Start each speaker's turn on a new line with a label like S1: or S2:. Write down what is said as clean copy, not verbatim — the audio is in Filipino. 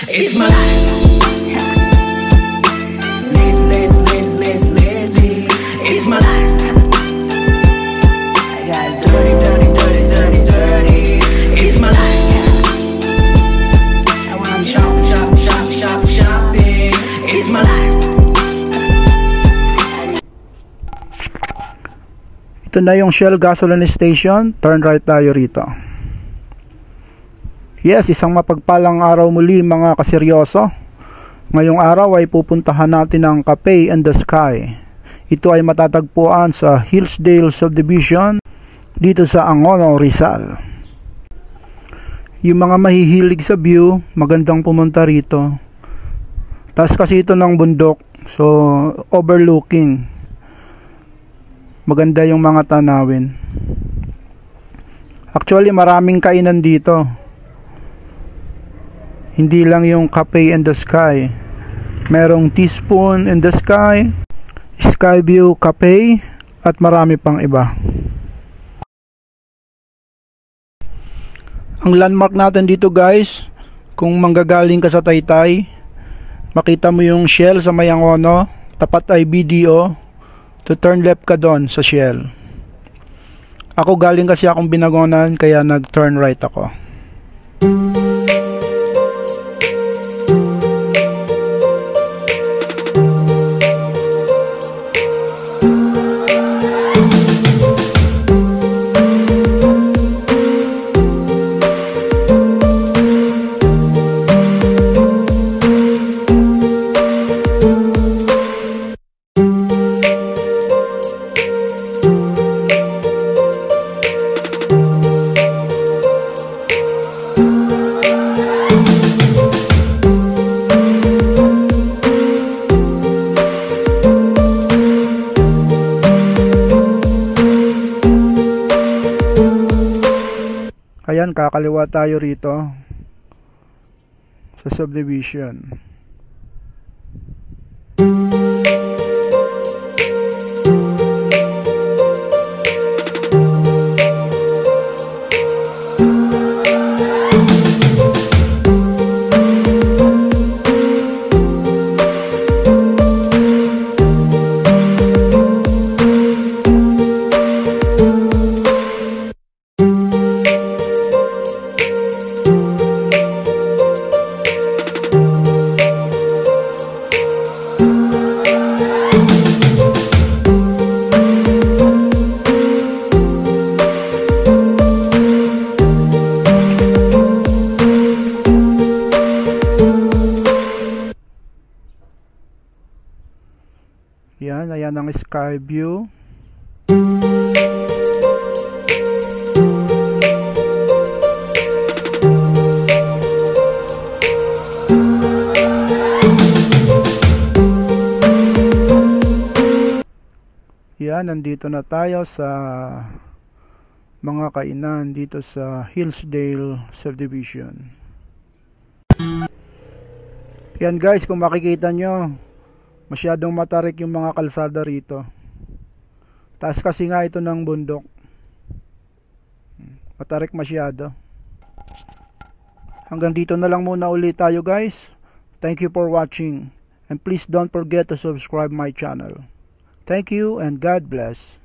S1: It's my life. Lazy. It's my life. I got dirty. It's my life. I wanna shopping. It's my life.
S2: Ito na yung Shell gasoline station. Turn right tayo rito. Yes, isang mapagpalang araw muli mga kaseryoso. Ngayong araw ay pupuntahan natin ang Cafe in the Sky. Ito ay matatagpuan sa Hillsdale Subdivision dito sa Angono, Rizal. Yung mga mahihilig sa view, magandang pumunta rito. Taas kasi ito ng bundok, so overlooking. Maganda yung mga tanawin. Actually, maraming kainan dito. Hindi lang yung Cafe in the Sky. Merong Teaspoon in the Sky, Skyview Cafe, at marami pang iba. Ang landmark natin dito guys, kung manggagaling ka sa Taytay, makita mo yung Shell sa Mayangono, tapat ay BDO, to turn left ka doon sa Shell. Ako galing kasi akong Binagonan, kaya nag turn right ako. Ayan, kakaliwa tayo rito sa subdivision. Yan, ayan ang Skyview. Yan, nandito na tayo sa mga kainan dito sa Hillsdale Subdivision. Yan guys, kung makikita nyo, masyadong matarik yung mga kalsada rito. Taas kasi nga ito ng bundok. Matarik masyado. Hanggang dito na lang muna ulit tayo guys. Thank you for watching. And please don't forget to subscribe my channel. Thank you and God bless.